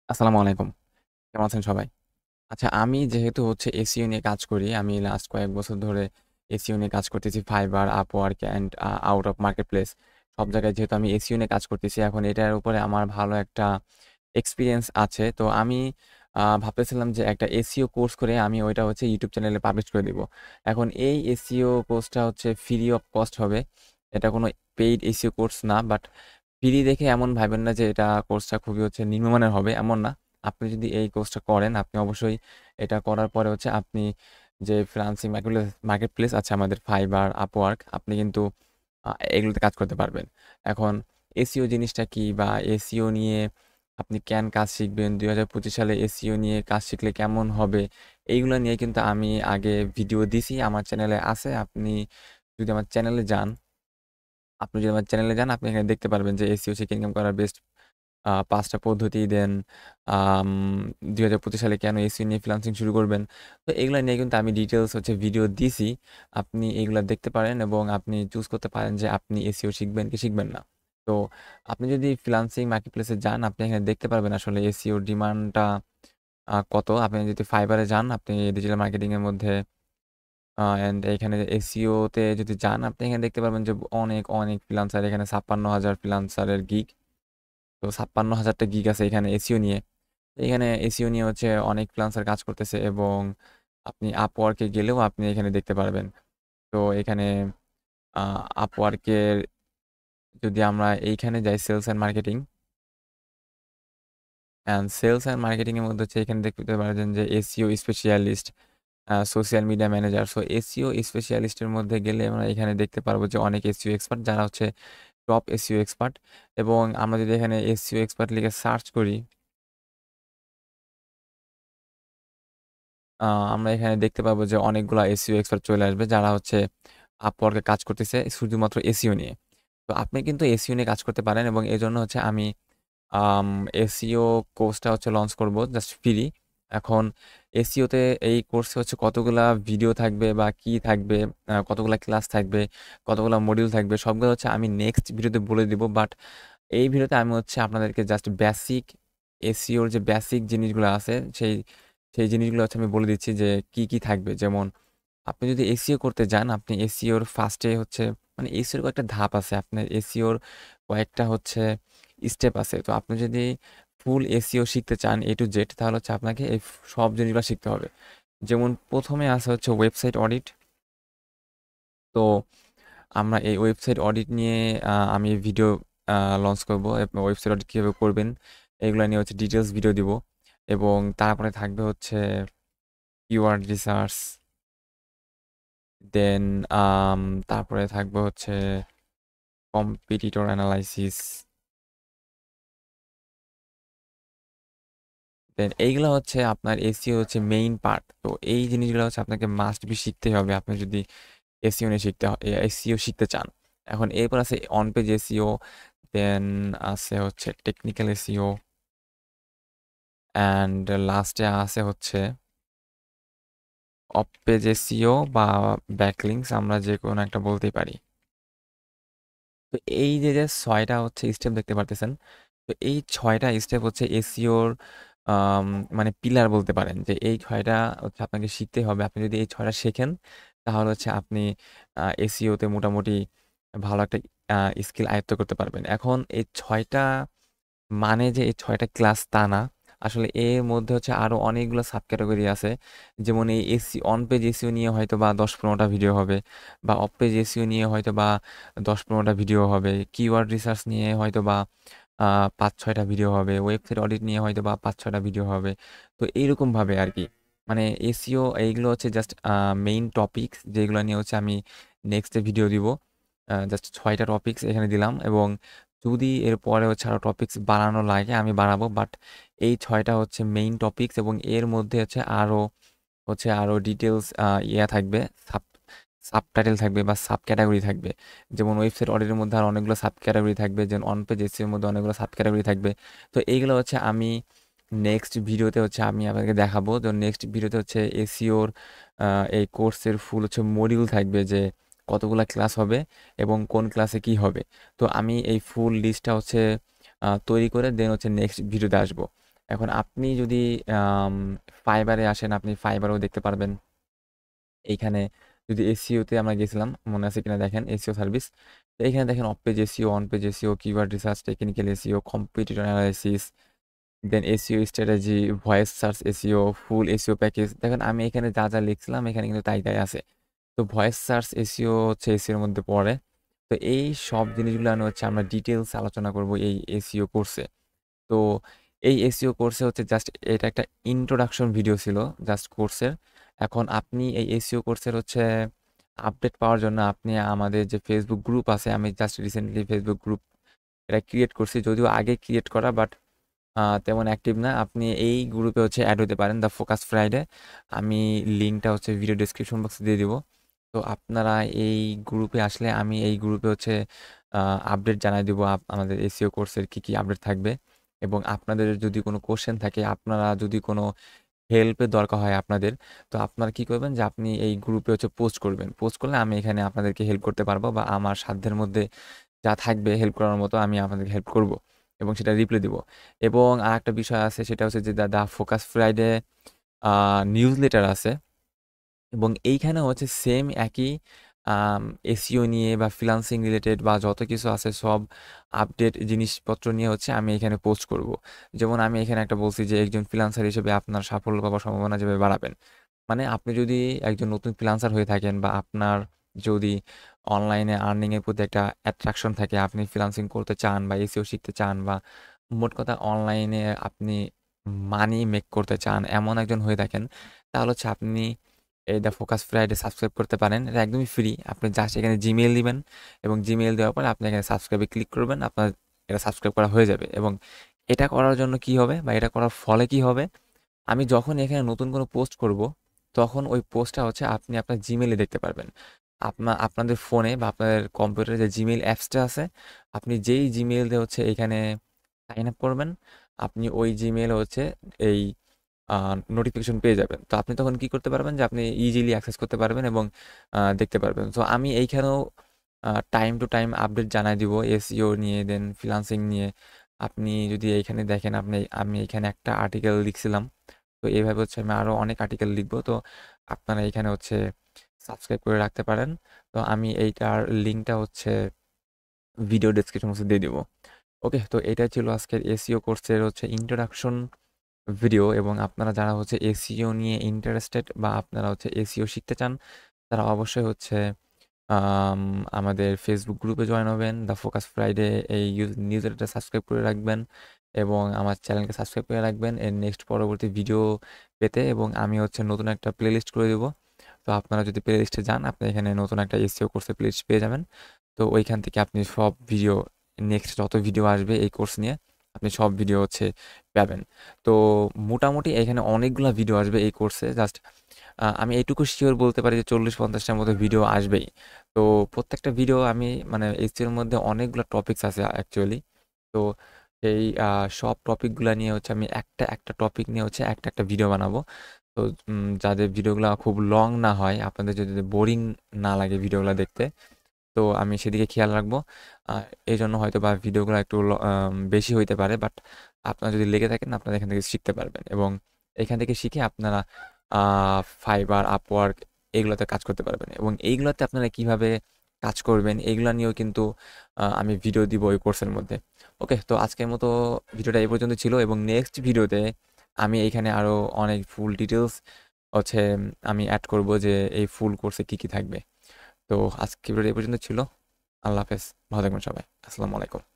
আসসালামু আলাইকুম। কেমন আছেন সবাই? আচ্ছা, আমি যেহেতু এসইও নিয়ে কাজ করি, আমি লাস্ট কয়েক বছর ধরে এসইও নিয়ে কাজ করতেছি। Fiverr, Upwork and out of marketplace সব জায়গায় যেহেতু আমি এসইও নিয়ে কাজ করতেছি, এখন এটার উপরে আমার ভালো একটা এক্সপেরিয়েন্স আছে। তো আমি ভাবতেছিলাম যে একটা এসইও কোর্স করে আমি ওইটা YouTube চ্যানেলে পাবলিশ করে দিব। এখন এই এসইও কোর্সটা ফ্রি অফ কস্ট হবে। এটা কোনো পেইড এসইও কোর্স না, বাট ফ্রি দেখে এমন ভাইবেন না যে এটা কোর্সটা খুবই নিম্নমানের হবে, এমন না। আপনি যদি এই কোর্সটা করেন, আপনি অবশ্যই এটা করার পরে আপনি যে ফ্রিল্যান্সিং মার্কেটপ্লেস আছে আমাদের Fiverr, Upwork, আপনি কিন্তু এগুলোতে কাজ করতে পারবেন। এখন এসইও জিনিসটা কি বা এসইও নিয়ে আপনি কেন কাজ শিখবেন, 2025 সালে এসইও নিয়ে কাজ শিখলে কেমন হবে, এইগুলো নিয়ে কিন্তু আমি আগে ভিডিও দিছি, আমার চ্যানেলে আছে। যদি আমার চ্যানেলে যান আপনি এখানে দেখতে পারবেন যে এসইও শিখে ইনকাম করার বেস্ট ৫ টা পদ্ধতি দেন। আম ২০২৫ সালে কেন এসইও নিয়ে ফ্রিল্যান্সিং শুরু করবেন। তো এগুলা নিয়ে কিন্তু আমি ডিটেইলস ভিডিও দিছি। আপনি এগুলা দেখতে পারেন এবং আপনি চুজ করতে পারেন যে আপনি এসইও শিখবেন কি শিখবেন না। তো আপনি যদি ফ্রিল্যান্সিং মার্কেটপ্লেসে যান, আপনি এখানে দেখতে পারবেন আসলে এসইওর ডিমান্ডটা কত। আপনি যদি Fiverr এ যান, আপনি ডিজিটাল মার্কেটিং এর মধ্যে অ্যান্ড এখানে এসইওতে যদি যান, আপনি এখানে দেখতে পারবেন যে অনেক ফ্রিল্যান্সার, এখানে ৫৬,০০০ ফ্রিল্যান্সারের গিগ। তো ৫৬,০০০ টা গিগ আছে এখানে এসইও নিয়ে। এখানে এসইও নিয়ে অনেক ফ্রিল্যান্সার কাজ করতেছে এবং আপনি Upwork এ গেলেও আপনি এখানে দেখতে পারবেন। তো এখানে আ Upwork এর যদি আমরা এইখানে যাই sales and marketing, sales and marketing এর মধ্যে এখানে দেখতে পারবেন যে SEO specialist, social media manager. So SEO স্পেশালিস্টের মধ্যে গেলে আমরা এখানে দেখতে পারবো যে অনেক এসইও এক্সপার্ট যারা টপ এসইও এক্সপার্ট। এবং আমরা যদি এখানে এসইও এক্সপার্ট লিখে সার্চ করি, আ আমরা এখানে দেখতে পাবো যে অনেকগুলা এসইও এক্সপার্ট চলে আসবে যারা Upwork এ কাজ করতেছে শুধুমাত্র এসইও নিয়ে। তো আপনি কিন্তু এসইও নিয়ে কাজ করতে পারেন এবং এজন্য আমি আম এসইও কোর্সটা লঞ্চ করব জাস্ট ফ্রি। এখন এসইওতে এই কোর্সে কতগুলা ভিডিও থাকবে বা কি থাকবে, কতগুলা ক্লাস থাকবে, কতগুলা মডিউল থাকবে, সবগুলো আমি নেক্সট ভিডিওতে বলে দিব। বাট এই ভিডিওতে আমি আপনাদেরকে জাস্ট বেসিক এসইওর যে বেসিক জিনিসগুলো আছে সেই জিনিসগুলো আমি বলে দিচ্ছি যে কি থাকবে। যেমন আপনি যদি এসইও করতে যান, আপনি এসইওর ফার্স্টে মানে এসইওর কয়েকটা ধাপ আছে। আপনার এসইওর কয়েকটা স্টেপ আছে। তো আপনি যদি ফুল এসইও শিখতে চান A to Z, তাহলে আপনাকে এই সব জিনিসগুলো শিখতে হবে। যেমন ১ম এ আছে ওয়েবসাইট অডিট। তো আমরা এই ওয়েবসাইট অডিট নিয়ে আমি ভিডিও আ লঞ্চ করব। ওয়েবসাইট অডিট কিভাবে করবেন, এগুলা নিয়ে ডিটেইলস ভিডিও দিব। এবং তারপরে থাকবে কিওয়ার্ড রিসার্চ, দেন আম তারপরে থাকবে কম্পিটিটর অ্যানালাইসিস। দেন এইগুলা আপনার এসইও মেইন পার্ট। তো এই জিনিসগুলো আপনাকে মাস্ট বি শিখতেই হবে আপনি যদি এসইও শিখতে চান। এখন এরপর আছে অন পেজ এসইও, দেন আছে টেকনিক্যাল এসইও, অ্যান্ড লাস্টে আছে অফ পেজ এসইও বা ব্যাকলিংকস, আমরা যেকোনো একটা বলতেই পারি। তো এই যে ৬ টা স্টেপ দেখতে পারতেছেন। তো এই ৬ টা স্টেপ এসইওর আম মানে পিলার বলতে পারেন যে এই ৬ টা আপনাকে শিখতে হবে। আপনি যদি এই ৬ টা শেখেন, তাহলে আপনি এসইওতে মোটামুটি ভালো একটা আ স্কিল আয়ত্ত করতে পারবেন। এখন এই ৬ টা মানে যে এই ৬ টা ক্লাস তা না। আসলে এর মধ্যে আরো অনেকগুলো সাব ক্যাটেগরি আছে। যেমন এই অন পেজ এসইও নিয়ে হয়তোবা ১০-১৫ টা ভিডিও হবে, বা অফ পেজ এসইও নিয়ে হয়তোবা ১০-১৫ টা ভিডিও হবে। কিওয়ার্ড রিসার্চ নিয়ে হয়তোবা আ ৫-৬ টা ভিডিও হবে। ওয়েবসাইট অডিট নিয়ে হয়তোবা ৫-৬ টা ভিডিও হবে। তো এইরকমভাবে আরকি। মানে এসইও এইগুলো জাস্ট মেইন টপিকস যেগুলো নিয়ে আমি নেক্সট এ ভিডিও দিব। জাস্ট ৬ টা টপিকস এখানে দিলাম এবং যদি এরপরে আরো টপিকস বাড়ানো লাগে আমি বাড়াবো। বাট এই ৬ টা মেইন টপিকস এবং এর মধ্যে আরো ডিটেইলস থাকবে, সাব সাবটাইটেল থাকবে বা সাব ক্যাটেগরি থাকবে। যেমন ওয়েবসাইট অডিটের মধ্যে আরো অনেকগুলো সাব ক্যাটেগরি থাকবে। যেমন অন পেজ এসইও এর মধ্যে অনেকগুলো সাব ক্যাটেগরি থাকবে। তো এইগুলো আমি নেক্সট ভিডিওতে আমি আপনাকে দেখাবো। তো নেক্সট ভিডিওতে এসইওর আ এই কোর্সের ফুল মডিউল থাকবে যে কতগুলা ক্লাস হবে এবং কোন ক্লাসে কি হবে। তো আমি এই ফুল লিস্টটা তৈরি করে দেন নেক্সট ভিডিওতে আসবো। এখন আপনি যদি ফাইবারে আসেন, আপনি ফাইবারও দেখতে পারবেন। এইখানে যদি এসইওতে আমরা গেছিলাম, মনে আছে কিনা দেখেন, এসইও সার্ভিস। তো এইখানে দেখেন off page SEO, on page SEO, keyword research, technical SEO, competitor analysis, then SEO strategy, voice search SEO, full SEO package. দেখেন আমি এখানে যা যা লিখছিলাম এখানে কিন্তু তাই তাই আছে। তো ভয়েস সার্চ এসইও হচ্ছে এসইওর মধ্যে পড়ে। তো এই সব জিনিসগুলো হচ্ছে আমরা ডিটেলস আলোচনা করব এই এসইও কোর্সে। তো এই এসইও কোর্সে হচ্ছে জাস্ট এটা একটা ইন্ট্রোডাকশন ভিডিও ছিল জাস্ট কোর্সের। এখন আপনি এই এসইও কোর্সের হচ্ছে আপডেট পাওয়ার জন্য আপনি আমাদের যে ফেসবুক গ্রুপ আছে, আমি জাস্ট রিসেন্টলি ফেসবুক গ্রুপ এটা ক্রিয়েট করছি, যদিও আগে ক্রিয়েট করা, বাট তেমন অ্যাক্টিভ না। আপনি এই গ্রুপে হচ্ছে অ্যাড হতে পারেন, দ্য ফোকাস ফ্রাইডে। আমি লিঙ্কটা হচ্ছে ভিডিও ডিসক্রিপশন বক্সে দিয়ে দিব। তো আপনারা এই গ্রুপে আসলে আমি এই গ্রুপে হচ্ছে আপডেট জানাই দিব আমাদের এসইও কোর্সের কী কী আপডেট থাকবে। এবং আপনাদের যদি কোনো কোশ্চেন থাকে, আপনারা যদি কোনো হেল্পের দরকার হয় আপনাদের, তো আপনারা কী করবেন যে আপনি এই গ্রুপে হচ্ছে পোস্ট করবেন। পোস্ট করলে আমি এখানে আপনাদেরকে হেল্প করতে পারবো, বা আমার সাধ্যের মধ্যে যা থাকবে হেল্প করার মতো আমি আপনাদেরকে হেল্প করব এবং সেটা রিপ্লাই দিব। এবং আরেকটা বিষয় আছে, সেটা হচ্ছে যে the focus Friday news letter আছে, এবং এইখানে হচ্ছে সেম একই এসইও নিয়ে বা ফ্রিল্যান্সিং রিলেটেড বা যত কিছু আছে সব আপডেট জিনিসপত্র নিয়ে হচ্ছে আমি এখানে পোস্ট করব। যেমন আমি এখানে একটা বলছি যে একজন ফ্রিল্যান্সার হিসেবে আপনার সাফল্য পাওয়ার সম্ভাবনা যেভাবে বাড়াবেন। মানে আপনি যদি একজন নতুন ফ্রিল্যান্সার হয়ে থাকেন, বা আপনার যদি অনলাইনে আর্নিংয়ের প্রতি একটা অ্যাট্রাকশন থাকে, আপনি ফ্রিল্যান্সিং করতে চান বা এসইও শিখতে চান, বা মোট কথা অনলাইনে আপনি মানি মেক করতে চান, এমন একজন হয়ে থাকেন, তাহলে হচ্ছে আপনি এই দ্য ফোকাস ফ্রাইডে সাবস্ক্রাইব করতে পারেন। এটা একদমই ফ্রি। আপনি জাস্ট এখানে জিমেইল দিবেন, এবং জিমেইল দেওয়ার পরে আপনি এখানে সাবস্ক্রাইবে ক্লিক করবেন, আপনার এটা সাবস্ক্রাইব করা হয়ে যাবে। এবং এটা করার জন্য কি হবে, বা এটা করার ফলে কি হবে, আমি যখন এখানে নতুন কোনো পোস্ট করব, তখন ওই পোস্টটা হচ্ছে আপনি আপনার জিমেইলে দেখতে পারবেন। আপনাদের ফোনে বা আপনাদের কম্পিউটারে যে জিমেইল অ্যাপসটা আছে, আপনি যেই জিমেইল দিয়ে হচ্ছে এখানে সাইন আপ করবেন, আপনি ওই জিমেইলে হচ্ছে এই নোটিফিকেশন পেয়ে যাবেন। তো আপনি তখন কি করতে পারবেন যে আপনি ইজিলি অ্যাক্সেস করতে পারবেন এবং দেখতে পারবেন। তো আমি এইখানেও টাইম টু টাইম আপডেট জানাই দিব এসইও নিয়ে, দেন ফ্রিল্যান্সিং নিয়ে। আপনি যদি এইখানে দেখেন, আমি এখানে একটা আর্টিকেল লিখছিলাম। তো এইভাবে হচ্ছে আমি আরও অনেক আর্টিকেল লিখবো। তো আপনারা এখানে হচ্ছে সাবস্ক্রাইব করে রাখতে পারেন। তো আমি এইটার লিঙ্কটা হচ্ছে ভিডিও ডেসক্রিপশন বক্সে দিয়ে দিব। ওকে, তো এটাই ছিল আজকের এসইও কোর্সের হচ্ছে ইন্ট্রোডাকশন ভিডিও। এবং আপনারা যারা হচ্ছে এসইও নিয়ে ইন্টারেস্টেড, বা আপনারা হচ্ছে এসইও শিখতে চান, তারা অবশ্যই হচ্ছে আম আমাদের ফেসবুক গ্রুপে জয়েন হবেন। দ্য ফোকাস ফ্রাইডে এই নিউজলেটারটা সাবস্ক্রাইব করে রাখবেন, এবং আমার চ্যানেলকে সাবস্ক্রাইব করে রাখবেন এর নেক্সট পরবর্তী ভিডিও পেতে। এবং আমি হচ্ছে নতুন একটা প্লেলিস্ট করে দেবো। তো আপনারা যদি প্লেলিস্টে যান, আপনি এখানে নতুন একটা এসইও কোর্সের প্লেলিস্ট পেয়ে যাবেন। তো ওইখান থেকে আপনি সব ভিডিও, নেক্সট যত ভিডিও আসবে এই কোর্স নিয়ে, আপনি সব ভিডিও হচ্ছে পাবেন। তো মোটামুটি এখানে অনেকগুলো ভিডিও আসবে এই কোর্সে। জাস্ট আমি এইটুকু শিওর বলতে পারি যে 40-50টার মতো ভিডিও আসবেই। তো প্রত্যেকটা ভিডিও আমি মানে এসইওর মধ্যে অনেকগুলো টপিকস আছে অ্যাকচুয়ালি। তো এই সব টপিকগুলো নিয়ে হচ্ছে আমি একটা একটা টপিক নিয়ে হচ্ছে একটা একটা ভিডিও বানাবো। তো যাদের ভিডিওগুলো খুব লং না হয়, আপনাদের যদি বোরিং না লাগে ভিডিওগুলো দেখতে, তো আমি সেদিকে খেয়াল রাখবো। এই জন্য হয়তো বা ভিডিওগুলো একটু বেশি হইতে পারে, বাট আপনারা যদি লেগে থাকেন, আপনারা এখান থেকে শিখতে পারবেন। এবং এখান থেকে শিখে আপনারা ফাইবার, আপওয়ার্ক এগুলোতে কাজ করতে পারবেন। এবং এইগুলোতে আপনারা কিভাবে কাজ করবেন এগুলো নিয়েও কিন্তু আমি ভিডিও দিব ওই কোর্সের মধ্যে। ওকে, তো আজকের মতো ভিডিওটা এই পর্যন্ত ছিল, এবং নেক্সট ভিডিওতে আমি এইখানে আরও অনেক ফুল ডিটেলস হচ্ছে আমি অ্যাড করব যে এই ফুল কোর্সে কী কী থাকবে। তো আজকে ভিডিওটা এই পর্যন্ত ছিল। আল্লাহ হাফেজ, ভালো থাকবেন সবাই। আসসালামু আলাইকুম।